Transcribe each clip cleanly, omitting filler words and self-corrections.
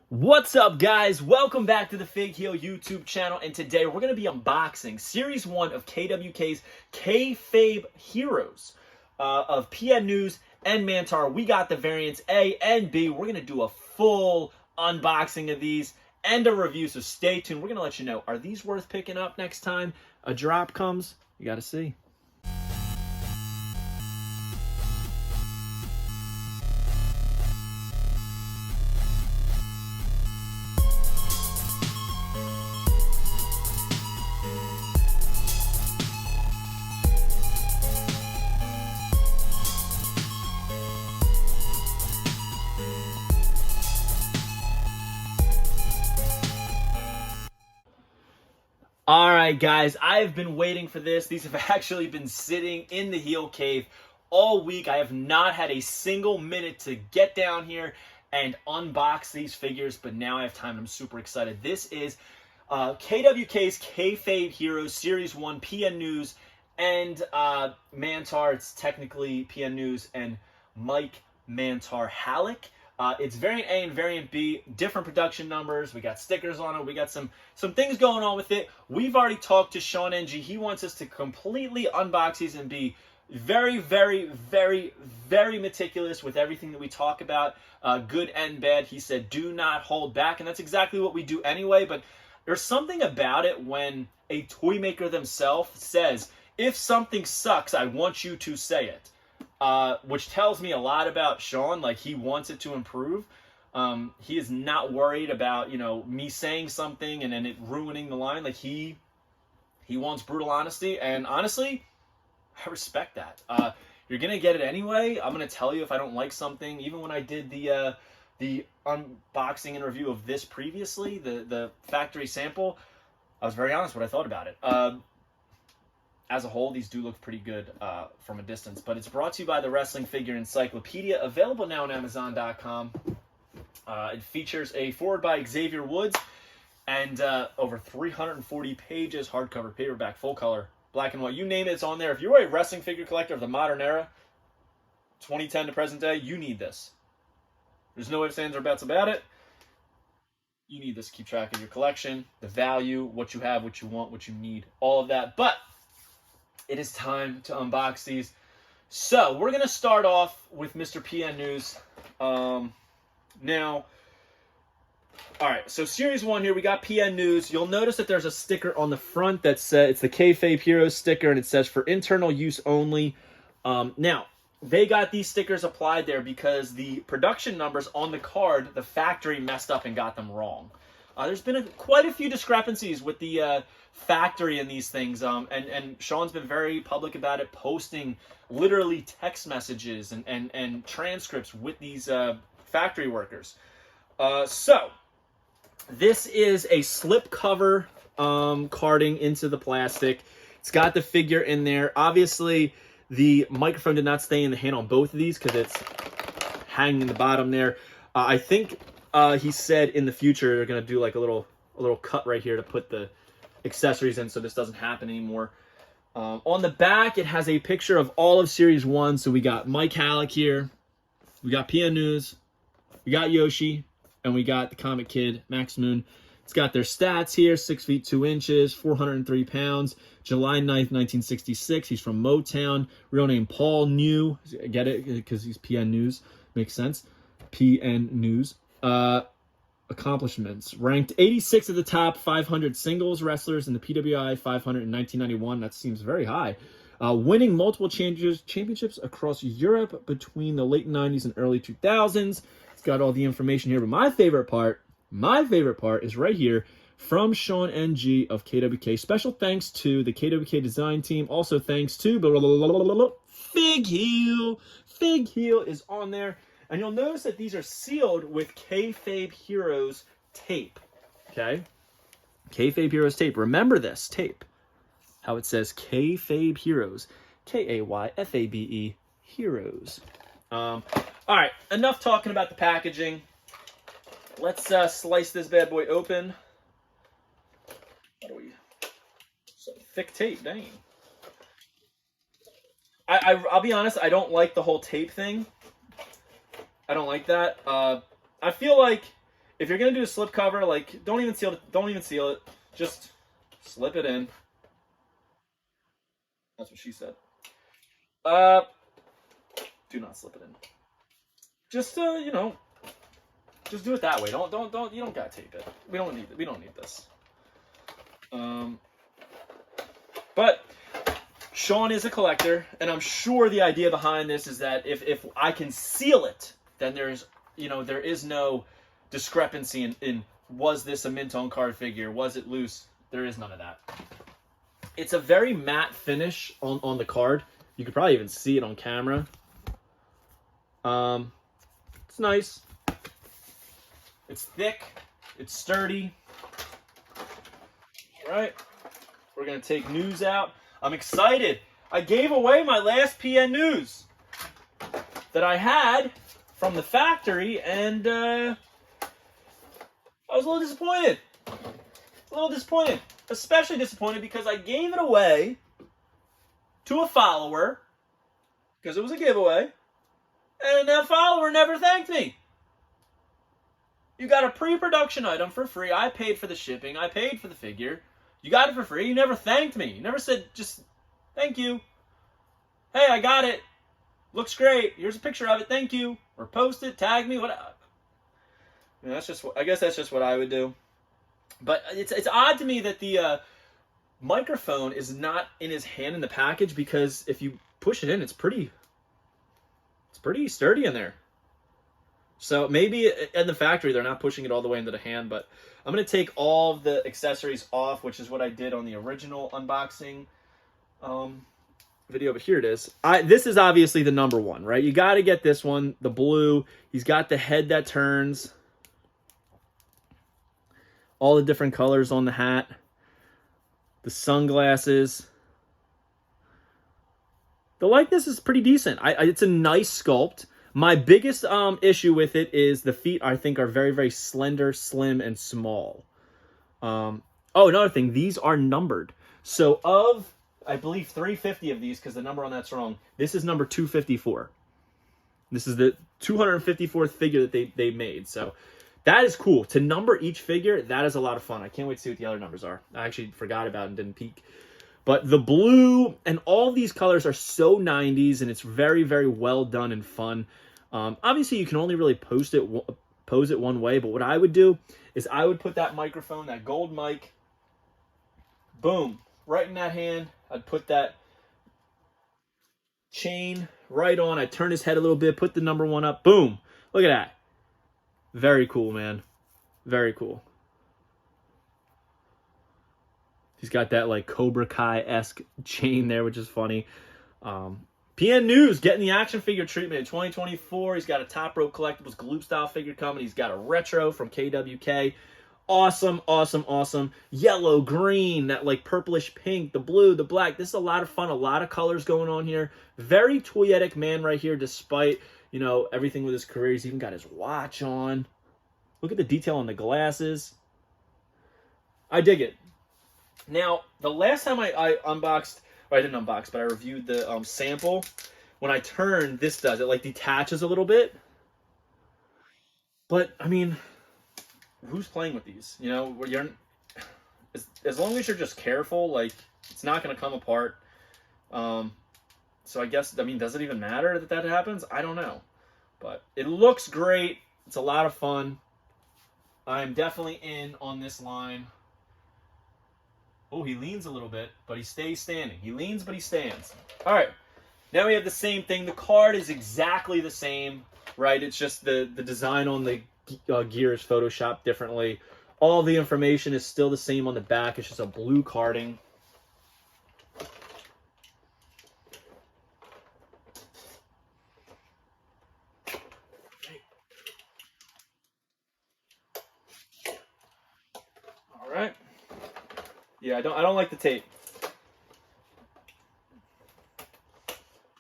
What's up, guys? Welcome back to the Fig Heel YouTube channel, and today we're going to be unboxing Series 1 of KWK's Kayfabe Heroes of PN News and Mantaur. We got the variants A and B. We're going to do a full unboxing of these and a review, so stay tuned. We're going to let you know, are these worth picking up next time a drop comes? You got to see. All right, guys, I've been waiting for this. These have actually been sitting in the heel cave all week. I have not had a single minute to get down here and unbox these figures, but now I have time and I'm super excited. This is KWK's Kayfabe Heroes Series 1 PN News and Mantaur. It's technically PN News and Mike Mantaur Halleck. It's variant A and variant B, different production numbers. We got stickers on it. We got some things going on with it. We've already talked to Sean NG. He wants us to completely unbox these and be very, very, very, very meticulous with everything that we talk about, good and bad. He said, do not hold back, and that's exactly what we do anyway, but there's something about it when a toy maker themselves says, if something sucks, I want you to say it. Which tells me a lot about Sean. Like, he wants it to improve. He is not worried about, me saying something and then it ruining the line. Like, he wants brutal honesty, and honestly, I respect that. You're gonna get it anyway. I'm gonna tell you if I don't like something. Even when I did the unboxing and review of this previously, the factory sample, I was very honest what I thought about it. As a whole, these do look pretty good from a distance, but it's brought to you by the Wrestling Figure Encyclopedia, available now on Amazon.com. It features a foreword by Xavier Woods and over 340 pages, hardcover, paperback, full color, black and white, you name it, it's on there. If you're a wrestling figure collector of the modern era, 2010 to present day, you need this. There's no ifs, ands, or buts about it. You need this to keep track of your collection, the value, what you have, what you want, what you need, all of that. But it is time to unbox these. So we're going to start off with Mr. PN News. Now, all right, so Series 1 here, we got PN News. You'll notice that there's a sticker on the front that says, it's the Kayfabe Heroes sticker, and it says for internal use only. Now, they got these stickers applied there because the production numbers on the card, the factory messed up and got them wrong. There's been quite a few discrepancies with the factory in these things, and Sean's been very public about it, posting literally text messages and transcripts with these factory workers. So, this is a slip cover carding into the plastic. It's got the figure in there. Obviously, the microphone did not stay in the hand on both of these because it's hanging in the bottom there. I think he said in the future they're going to do like a little cut right here to put the accessories in so this doesn't happen anymore. On the back, it has a picture of all of Series 1. So we got Mike Halleck here. We got PN News. We got Yoshi. And we got the Comic Kid, Max Moon. It's got their stats here, 6 feet 2 inches, 403 pounds, July 9th, 1966. He's from Motown. Real name Paul New. Get it? Because he's PN News. Makes sense. PN News. Accomplishments. Ranked 86 of the top 500 singles wrestlers in the PWI 500 in 1991. That seems very high. Winning multiple championships across Europe between the late 90s and early 2000s. It's got all the information here, but my favorite part is right here from Sean NG of KWK. Special thanks to the KWK design team. Also thanks to Fig Heel. Fig Heel is on there. And you'll notice that these are sealed with Kayfabe Heroes tape. Okay? Kayfabe Heroes tape. Remember this tape. How it says Kayfabe Heroes. Kayfabe Heroes. All right, enough talking about the packaging. Let's slice this bad boy open. How do we? So thick tape, dang. I'll be honest, I don't like the whole tape thing. I don't like that. I feel like if you're gonna do a slip cover, like don't even seal it. Just slip it in. That's what she said. Uh, do not slip it in. Just you know, just do it that way. Don't. You don't gotta tape it. We don't need this. But Sean is a collector, and I'm sure the idea behind this is that if I can seal it, then there is no discrepancy in was this a mint on card figure? Was it loose? There is none of that. It's a very matte finish on the card. You could probably even see it on camera. It's nice. It's thick. It's sturdy. All right. We're going to take news out. I'm excited. I gave away my last PN news that I had from the factory, and I was a little disappointed. Especially disappointed because I gave it away to a follower because it was a giveaway, and that follower never thanked me. You got a pre-production item for free. I paid for the shipping. I paid for the figure. You got it for free. You never thanked me. You never said just thank you. Hey, I got it. Looks great. Here's a picture of it. Thank you. Or post it. Tag me. Whatever. You know, I guess that's just what I would do. But it's odd to me that the microphone is not in his hand in the package, because if you push it in, it's pretty sturdy in there. So maybe in the factory they're not pushing it all the way into the hand, but I'm going to take all of the accessories off, which is what I did on the original unboxing video, but here it is. This is obviously the number one, right? You got to get this one, the blue. He's got the head that turns. All the different colors on the hat. The sunglasses. The likeness is pretty decent. It's a nice sculpt. My biggest issue with it is the feet, I think, are very, very slender, slim, and small. Oh, another thing. These are numbered. So of, I believe, 350 of these, because the number on that's wrong, this is number 254. This is the 254th figure that they made. So that is cool. To number each figure, that is a lot of fun. I can't wait to see what the other numbers are. I actually forgot about it and didn't peek. But the blue and all these colors are so 90s, and it's very, very well done and fun. Obviously, you can only really pose it one way, but what I would do is I would put that microphone, that gold mic, boom, right in that hand. I'd put that chain right on. I'd turn his head a little bit, put the number one up, boom. Look at that. Very cool, man. Very cool. He's got that like Cobra Kai-esque chain there, which is funny. PN News getting the action figure treatment in 2024. He's got a Top Rope Collectibles Gloop style figure coming. He's got a retro from KWK. Awesome, awesome, awesome. Yellow, green, that like purplish pink, the blue, the black. This is a lot of fun, a lot of colors going on here. Very toyetic man right here, despite, you know, everything with his career. He's even got his watch on. Look at the detail on the glasses. I dig it. Now, the last time I unboxed, or I didn't unbox, but I reviewed the sample, when I turn, this does. It like detaches a little bit. But, I mean, who's playing with these? You know, you're, as long as you're just careful, like, it's not going to come apart. So I guess, I mean, does it even matter that happens? I don't know. But it looks great. It's a lot of fun. I'm definitely in on this line. Oh, he leans a little bit, but he stays standing. He leans, but he stands. All right. Now we have the same thing. The card is exactly the same, right? It's just the design on the gear is photoshopped differently. All the information is still the same on the back. It's just a blue carding. All right. Yeah, I don't like the tape.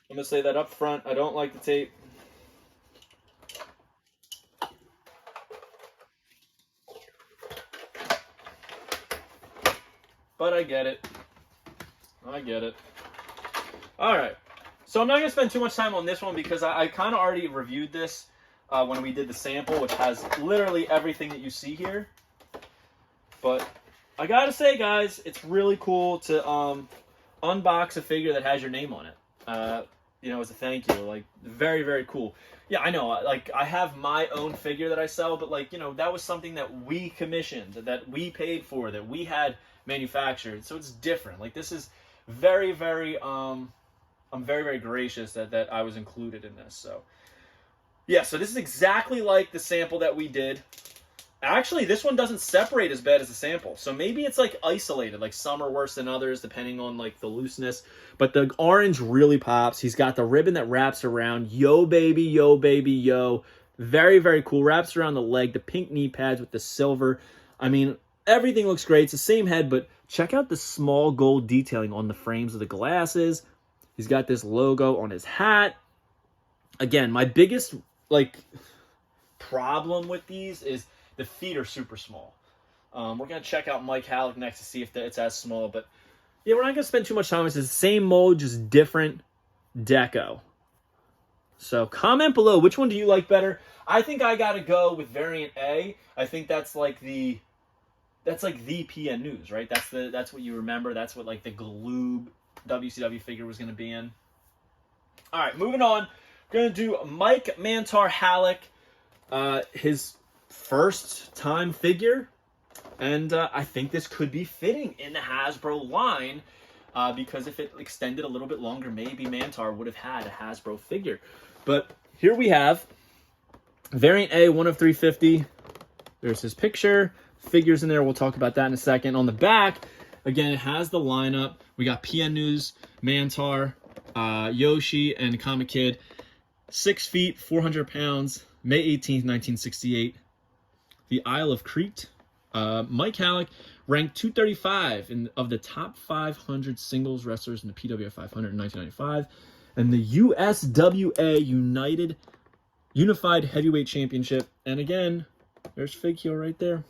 I'm gonna say that up front. I don't like the tape. But I get it. I get it. All right. So I'm not gonna spend too much time on this one because I kind of already reviewed this. when we did the sample, which has literally everything that you see here. But I gotta say, guys, it's really cool to unbox a figure that has your name on it. You know, as a thank you. Like, very, very cool. Yeah, I know. Like, I have my own figure that I sell, but, like, you know, that was something that we commissioned, that we paid for, that we had manufactured. So it's different. Like, this is very, very, I'm very, very gracious that I was included in this. So, yeah, so this is exactly like the sample that we did. Actually, this one doesn't separate as bad as the sample. So maybe it's like isolated, like some are worse than others depending on like the looseness. But the orange really pops. He's got the ribbon that wraps around. Yo, baby, yo, baby, yo. Very, very cool. Wraps around the leg. The pink knee pads with the silver. I mean, everything looks great. It's the same head, but check out the small gold detailing on the frames of the glasses. He's got this logo on his hat. Again, my biggest like problem with these is the feet are super small. We're going to check out Mike Halleck next to see if it's as small. But, yeah, we're not going to spend too much time. It's the same mold, just different deco. So, comment below. Which one do you like better? I think I got to go with Variant A. I think that's like the PN News, right? That's what you remember. That's what, like, the Gloob WCW figure was going to be in. All right, moving on. We're going to do Mike Mantaur Halleck. His first time figure, and I think this could be fitting in the Hasbro line, because if it extended a little bit longer, maybe Mantaur would have had a Hasbro figure. But here we have Variant A, 1 of 350. There's his picture, figures in there. We'll talk about that in a second. On the back, again, it has the lineup. We got PN News, Mantaur, Yoshi, and Comic Kid. 6 feet, 400 pounds, May 18th, 1968. The Isle of Crete. Mike Halleck ranked 235 of the top 500 singles wrestlers in the PWF 500 in 1995. And the USWA Unified Heavyweight Championship. And again, there's Fig Heel right there.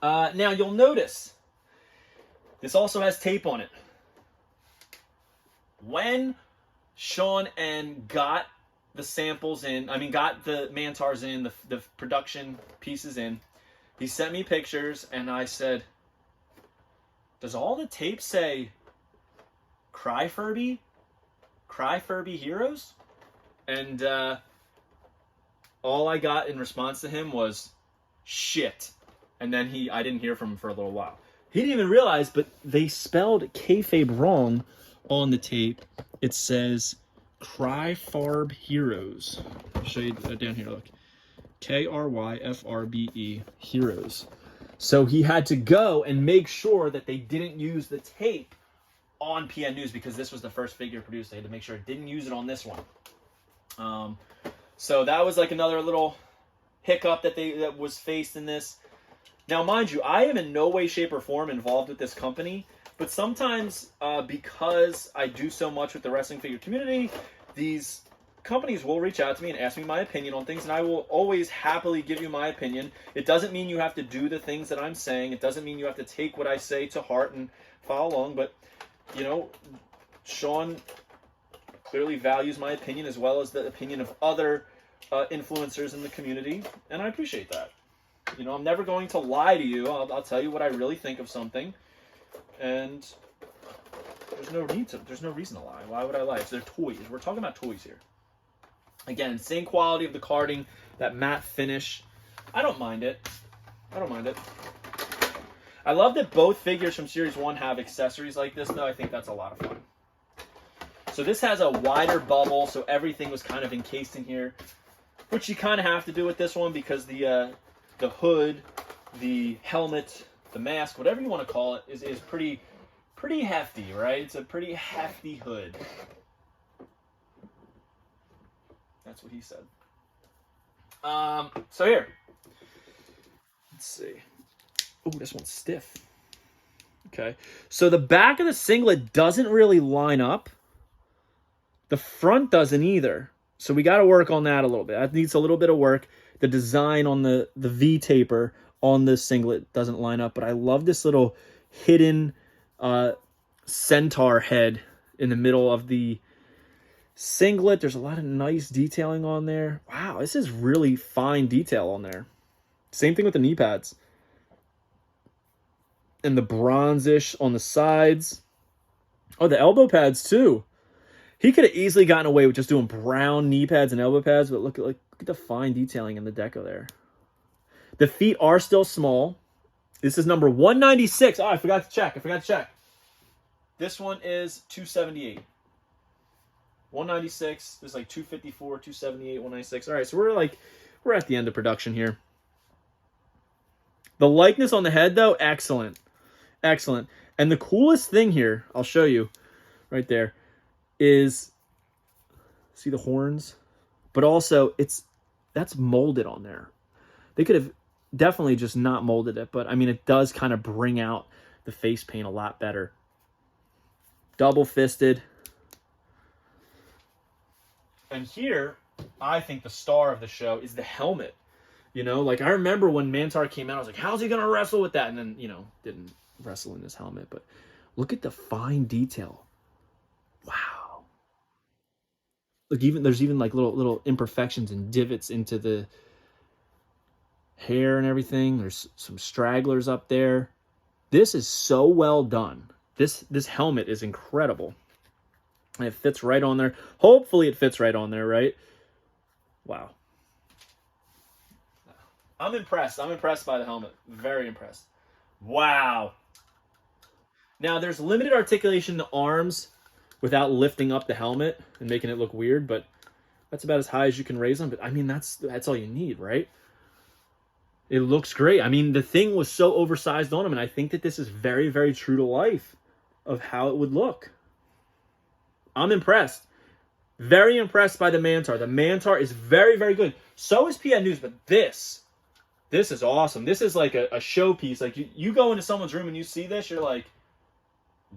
Now, you'll notice this also has tape on it. When Sean N got the samples in, got the Mantaurs in, the production pieces in, he sent me pictures, and I said, does all the tape say Kayfabe Heroes? And all I got in response to him was shit. And then I didn't hear from him for a little while. He didn't even realize, but they spelled Kayfabe wrong on the tape. It says Kayfabe Heroes. I'll show you down here, look. Kayfabe Heroes. So he had to go and make sure that they didn't use the tape on PN News, because this was the first figure produced. They had to make sure it didn't use it on this one. So that was like another little hiccup that was faced in this. Now, mind you, I am in no way, shape, or form involved with this company, but sometimes because I do so much with the wrestling figure community, these companies will reach out to me and ask me my opinion on things, and I will always happily give you my opinion. It doesn't mean you have to do the things that I'm saying. It doesn't mean you have to take what I say to heart and follow along, but, you know, Sean clearly values my opinion as well as the opinion of other influencers in the community, and I appreciate that. You know, I'm never going to lie to you. I'll tell you what I really think of something, and there's no reason to lie. Why would I lie? It's their toys. We're talking about toys here. Again, same quality of the carding, that matte finish. I don't mind it. I love that both figures from Series 1 have accessories like this, though. I think that's a lot of fun. So this has a wider bubble, so everything was kind of encased in here, which you kind of have to do with this one because the hood, the helmet, the mask, whatever you want to call it, is pretty hefty, right? It's a pretty hefty hood. That's what he said. So here. Let's see. Oh, this one's stiff. Okay. So the back of the singlet doesn't really line up. The front doesn't either. So we got to work on that a little bit. That needs a little bit of work. The design on the V taper on the singlet doesn't line up, but I love this little hidden centaur head in the middle of the Singlet, there's a lot of nice detailing on there. Wow, this is really fine detail on there. Same thing with the knee pads. And the bronzish on the sides. Oh, the elbow pads too. He could have easily gotten away with just doing brown knee pads and elbow pads, but look at the fine detailing in the deco there. The feet are still small. This is number 196. Oh, I forgot to check. This one is 278. 196. There's like 254, 278, 196. All right, so we're at the end of production here. The likeness on the head, though, excellent. Excellent. And the coolest thing here, I'll show you right there, is, see the horns? But also, that's molded on there. They could have definitely just not molded it, but I mean, it does kind of bring out the face paint a lot better. Double-fisted. And here, I think the star of the show is the helmet. You know, like I remember when Mantaur came out, I was like, how's he going to wrestle with that? And then, didn't wrestle in his helmet. But look at the fine detail. Wow. Look, there's even like little imperfections and divots into the hair and everything. There's some stragglers up there. This is so well done. This helmet is incredible. And it fits right on there. Hopefully it fits right on there, right? Wow. I'm impressed. I'm impressed by the helmet. Very impressed. Wow. Now, there's limited articulation in the arms without lifting up the helmet and making it look weird, but that's about as high as you can raise them. But, I mean, that's all you need, right? It looks great. I mean, the thing was so oversized on him, and I think that this is very, very true to life of how it would look. I'm impressed. Very impressed by the Mantaur. The Mantaur is very, very good. So is PN News, but this is awesome. This is like a showpiece. Like you go into someone's room and you see this, you're like,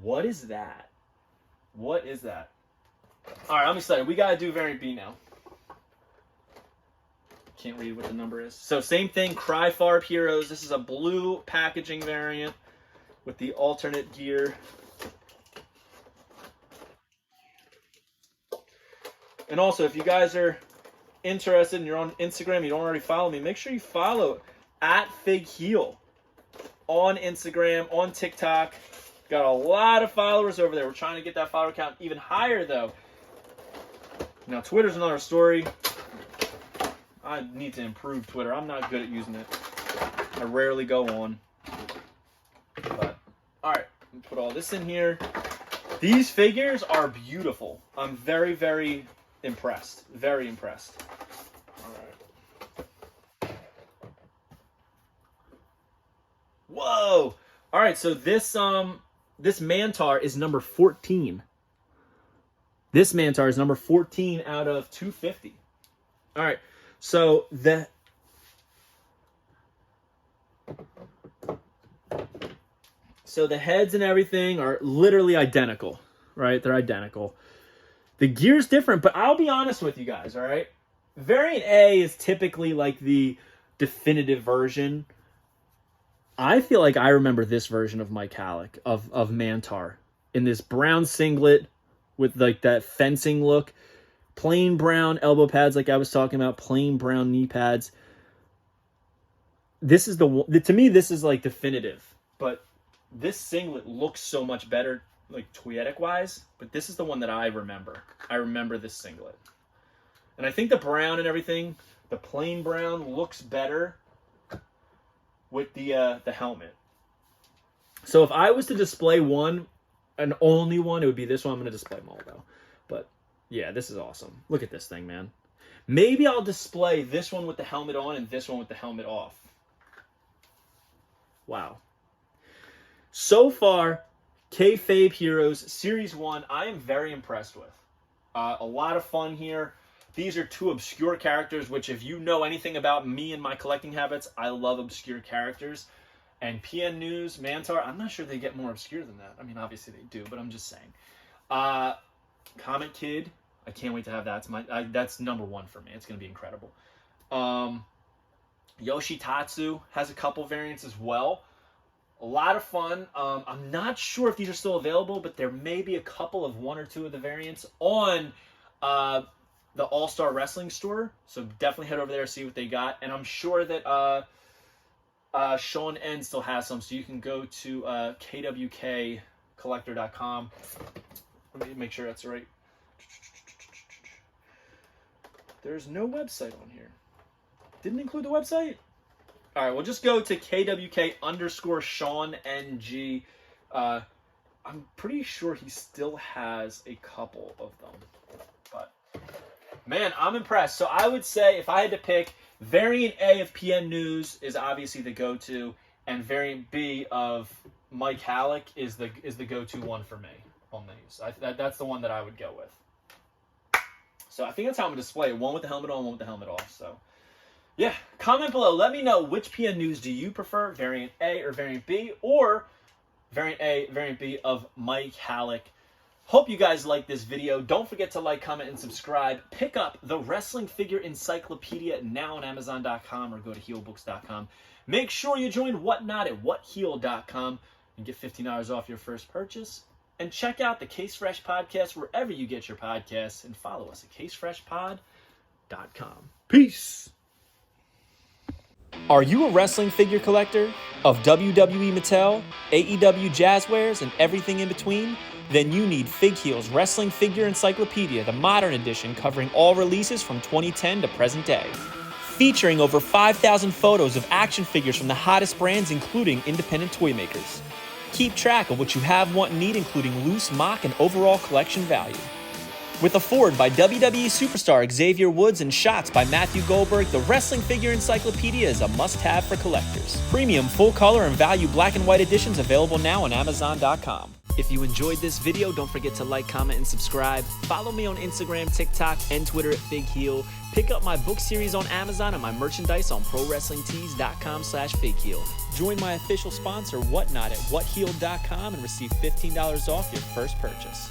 what is that? What is that? All right, I'm excited. We got to do variant B now. Can't read what the number is. So same thing, Kayfabe Heroes. This is a blue packaging variant with the alternate gear. And also, if you guys are interested and you're on Instagram, you don't already follow me, make sure you follow @FigHeel on Instagram, on TikTok. Got a lot of followers over there. We're trying to get that follower count even higher, though. Now, Twitter's another story. I need to improve Twitter. I'm not good at using it. I rarely go on. But, all right. Let me put all this in here. These figures are beautiful. I'm very, very impressed. Very impressed. All right. Whoa! All right, so this Mantaur is number 14. This Mantaur is number 14 out of 250. All right, so the heads and everything are literally identical, right? They're identical. The gear's different, but I'll be honest with you guys, all right? Variant A is typically like the definitive version. I feel like I remember this version of Mike Halleck, of Mantaur, in this brown singlet with like that fencing look. Plain brown elbow pads like I was talking about, plain brown knee pads. This is to me, this is like definitive. But this singlet looks so much better, like toyetic-wise, but this is the one that I remember. I remember this singlet. And I think the brown and everything, the plain brown looks better with the helmet. So if I was to display one, and only one, it would be this one. I'm going to display them all, though. But, yeah, this is awesome. Look at this thing, man. Maybe I'll display this one with the helmet on and this one with the helmet off. Wow. So far, Kayfabe Heroes Series 1, I am very impressed with. A lot of fun here. These are two obscure characters, which if you know anything about me and my collecting habits, I love obscure characters. And PN News, Mantaur, I'm not sure they get more obscure than that. I mean, obviously they do, but I'm just saying. Comet Kid, I can't wait to have that. That's number one for me. It's going to be incredible. Yoshitatsu has a couple variants as well. A lot of fun. I'm not sure if these are still available, but there may be a couple of one or two of the variants on the All-Star Wrestling store. So definitely head over there, see what they got. And I'm sure that Sean N still has some, so you can go to KWK collector.com. Let me make sure that's right. There's no website on here. Didn't include the website? All right, we'll just go to KWK_Sean NG. I'm pretty sure he still has a couple of them. But, man, I'm impressed. So I would say if I had to pick, Variant A of PN News is obviously the go-to, and Variant B of Mike Halleck is the go-to one for me on these. That's the one that I would go with. So I think that's how I'm going to display it. One with the helmet on, one with the helmet off. So, yeah. Comment below. Let me know which PN News do you prefer, Variant A or Variant B, or Variant A, Variant B of Mike Halleck. Hope you guys like this video. Don't forget to like, comment, and subscribe. Pick up the Wrestling Figure Encyclopedia now on Amazon.com or go to heelbooks.com. Make sure you join Whatnot at whatheel.com and get $15 off your first purchase. And check out the Case Fresh podcast wherever you get your podcasts, and follow us at casefreshpod.com. Peace. Are you a wrestling figure collector of WWE Mattel, AEW Jazzwares, and everything in between? Then you need Fig Heel's Wrestling Figure Encyclopedia, the modern edition covering all releases from 2010 to present day. Featuring over 5,000 photos of action figures from the hottest brands, including independent toy makers. Keep track of what you have, want, and need, including loose, mock, and overall collection value. With a foreword by WWE superstar Xavier Woods and shots by Matthew Goldberg, the Wrestling Figure Encyclopedia is a must-have for collectors. Premium, full-color, and value black and white editions available now on Amazon.com. If you enjoyed this video, don't forget to like, comment, and subscribe. Follow me on Instagram, TikTok, and Twitter at FigHeel. Pick up my book series on Amazon and my merchandise on ProWrestlingTees.com/FigHeel. Join my official sponsor, Whatnot, at whatheel.com and receive $15 off your first purchase.